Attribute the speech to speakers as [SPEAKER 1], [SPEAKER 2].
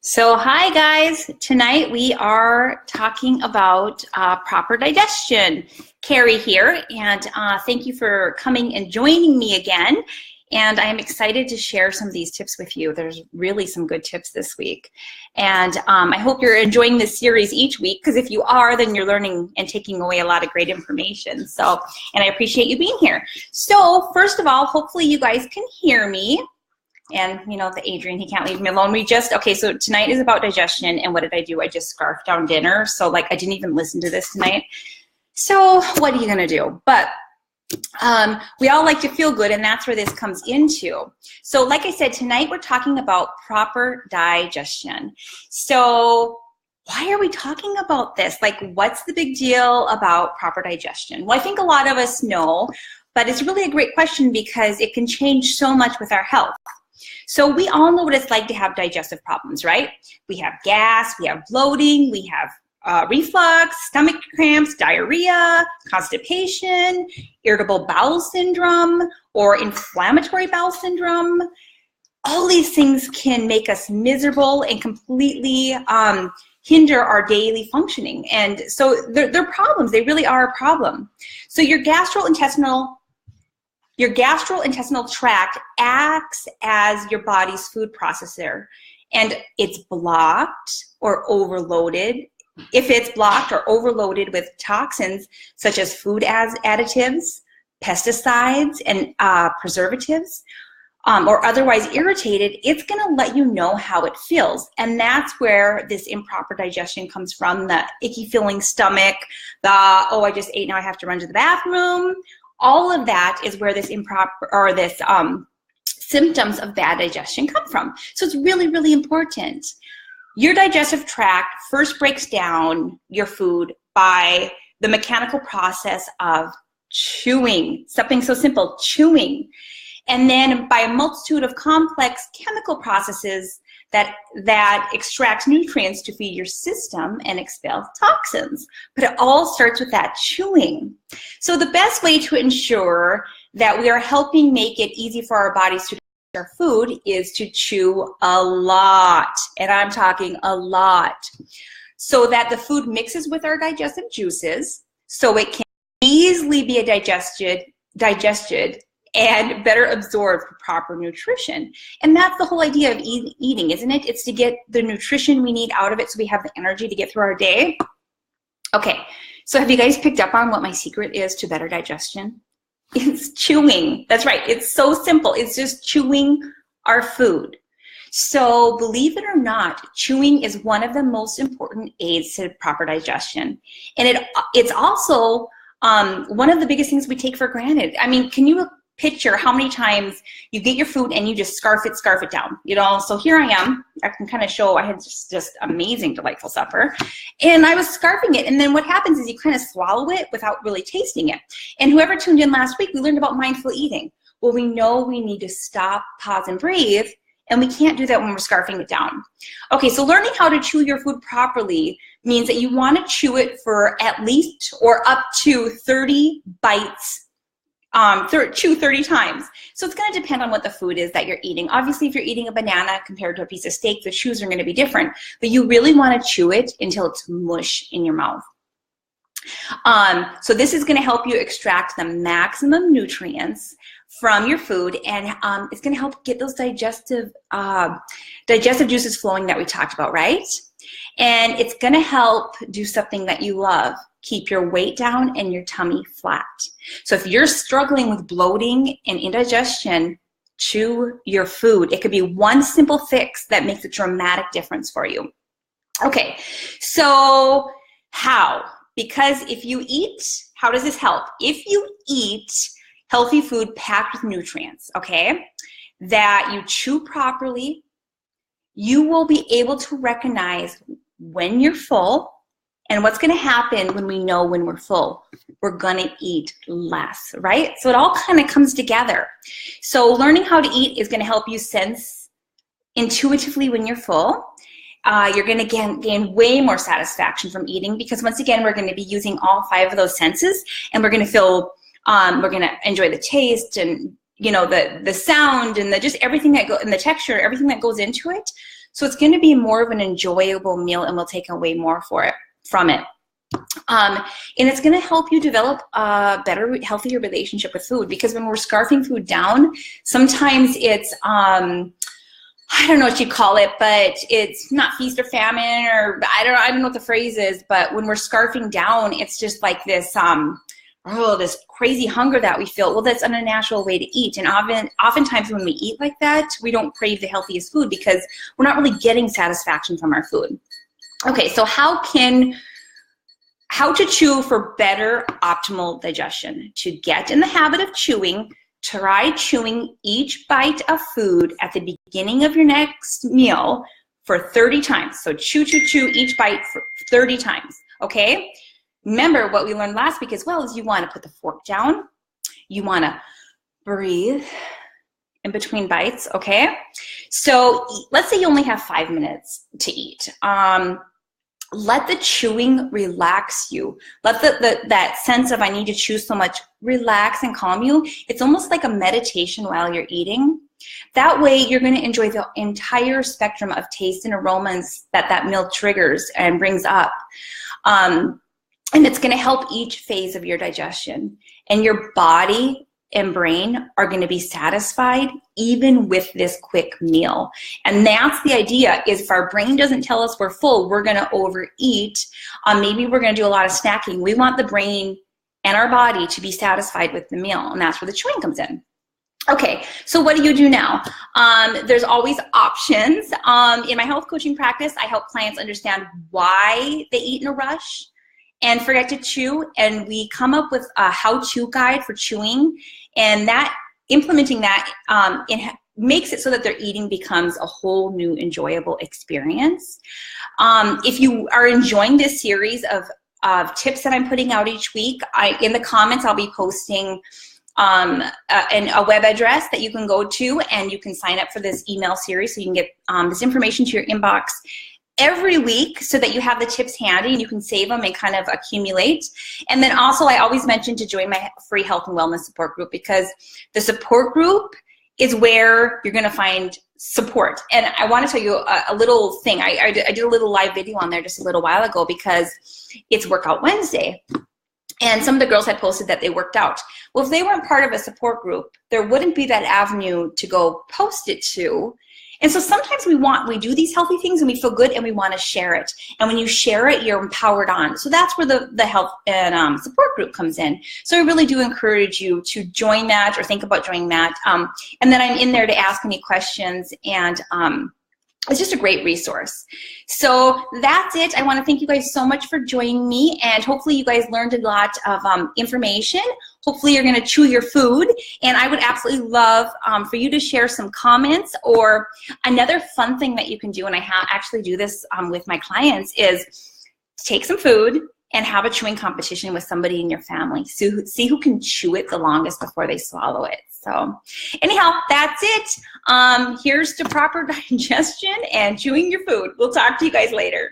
[SPEAKER 1] So hi guys, tonight we are talking about proper digestion. Carrie here, and thank you for coming and joining me again. And I am excited to share some of these tips with you. There's really some good tips this week. And I hope you're enjoying this series each week, because if you are, then you're learning and taking away a lot of great information. So, and I appreciate you being here. So first of all, hopefully you guys can hear me. And you know, the Adrian, he can't leave me alone. Okay, so tonight is about digestion, and what did I do? I just scarfed down dinner. So like, I didn't even listen to this tonight. So what are you gonna do? But we all like to feel good, and that's where this comes into. So like I said, tonight we're talking about proper digestion. So why are we talking about this? Like, what's the big deal about proper digestion? Well, I think a lot of us know, but it's really a great question because it can change so much with our health. So we all know what it's like to have digestive problems, right? We have gas, we have bloating, we have reflux, stomach cramps, diarrhea, constipation, irritable bowel syndrome, or inflammatory bowel syndrome. All these things can make us miserable and completely hinder our daily functioning. And so they're problems. They really are a problem. So your gastrointestinal tract acts as your body's food processor, and it's blocked or overloaded. If it's blocked or overloaded with toxins such as food additives, pesticides, and preservatives, or otherwise irritated, it's going to let you know how it feels. And that's where this improper digestion comes from, the icky feeling stomach, oh, I just ate, now I have to run to the bathroom. All of that is where this symptoms of bad digestion come from. So it's really, really important. Your digestive tract first breaks down your food by the mechanical process of chewing, something so simple, chewing. And then by a multitude of complex chemical processes that extracts nutrients to feed your system and expel toxins. But it all starts with that chewing. So the best way to ensure that we are helping make it easy for our bodies to digest our food is to chew a lot. And I'm talking a lot. So that the food mixes with our digestive juices, so it can easily be digested and better absorb for proper nutrition. And that's the whole idea of eating, isn't it? It's to get the nutrition we need out of it so we have the energy to get through our day. Okay, so have you guys picked up on what my secret is to better digestion? It's chewing. That's right, it's so simple. It's just chewing our food. So believe it or not, chewing is one of the most important aids to proper digestion. And it's also one of the biggest things we take for granted. I mean, can you picture how many times you get your food and you just scarf it down, you know? So here I am, I can kind of show, I had just amazing, delightful supper, and I was scarfing it, and then what happens is you kind of swallow it without really tasting it. And whoever tuned in last week, we learned about mindful eating. Well, we know we need to stop, pause, and breathe, and we can't do that when we're scarfing it down. Okay, so learning how to chew your food properly means that you want to chew it for at least or up to 30 bites, chew 30 times. So it's going to depend on what the food is that you're eating. Obviously, if you're eating a banana compared to a piece of steak, the chews are going to be different, but you really want to chew it until it's mush in your mouth. So this is going to help you extract the maximum nutrients from your food, and it's going to help get those digestive juices flowing that we talked about, right? And it's going to help do something that you love. Keep your weight down and your tummy flat. So if you're struggling with bloating and indigestion, chew your food. It could be one simple fix that makes a dramatic difference for you. Okay, so how? Because if you eat, how does this help? If you eat healthy food packed with nutrients, okay, that you chew properly, you will be able to recognize when you're full. And what's going to happen when we know when we're full? We're going to eat less, right? So it all kind of comes together. So learning how to eat is going to help you sense intuitively when you're full. You're going to gain way more satisfaction from eating, because once again, we're going to be using all 5 of those senses, and we're going to feel, we're going to enjoy the taste and, you know, the sound and just everything that goes, and the texture, everything that goes into it. So it's going to be more of an enjoyable meal, and we'll take away more from it. And it's going to help you develop a better, healthier relationship with food, because when we're scarfing food down, sometimes it's, I don't know what you call it, but it's not feast or famine, or I don't know what the phrase is, but when we're scarfing down, it's just like this, this crazy hunger that we feel. Well, that's an unnatural way to eat. And oftentimes when we eat like that, we don't crave the healthiest food because we're not really getting satisfaction from our food. Okay, so how to chew for better optimal digestion. To get in the habit of chewing, try chewing each bite of food at the beginning of your next meal for 30 times. So chew, chew, chew each bite for 30 times, okay? Remember what we learned last week as well is you want to put the fork down. You want to breathe in between bites, okay? So let's say you only have 5 minutes to eat. Let the chewing relax you. Let that sense of I need to chew so much relax and calm you. It's almost like a meditation while you're eating. That way you're going to enjoy the entire spectrum of taste and aromas that meal triggers and brings up. And it's going to help each phase of your digestion. And your body and brain are going to be satisfied even with this quick meal. And that's the idea, is if our brain doesn't tell us we're full, we're going to overeat. Maybe we're going to do a lot of snacking. We want the brain and our body to be satisfied with the meal, and that's where the chewing comes in. Okay, so what do you do now? There's always options. In my health coaching practice, I help clients understand why they eat in a rush and forget to chew, and we come up with a how-to guide for chewing, and that implementing that it makes it so that their eating becomes a whole new enjoyable experience. If you are enjoying this series of tips that I'm putting out each week, in the comments I'll be posting a web address that you can go to, and you can sign up for this email series so you can get this information to your inbox every week so that you have the tips handy and you can save them and kind of accumulate. And then also I always mention to join my free health and wellness support group, because the support group is where you're going to find support. And I want to tell you a little thing. I did a little live video on there just a little while ago because it's Workout Wednesday. And some of the girls had posted that they worked out. Well, if they weren't part of a support group, there wouldn't be that avenue to go post it to. And so sometimes we do these healthy things and we feel good and we want to share it. And when you share it, you're empowered on. So that's where the health and support group comes in. So I really do encourage you to join that or think about joining that. And then I'm in there to ask any questions, and it's just a great resource. So that's it. I want to thank you guys so much for joining me, and hopefully you guys learned a lot of information. Hopefully you're going to chew your food, and I would absolutely love for you to share some comments. Or another fun thing that you can do, and I actually do this with my clients, is take some food and have a chewing competition with somebody in your family. So see who can chew it the longest before they swallow it. So anyhow, that's it. Here's to proper digestion and chewing your food. We'll talk to you guys later.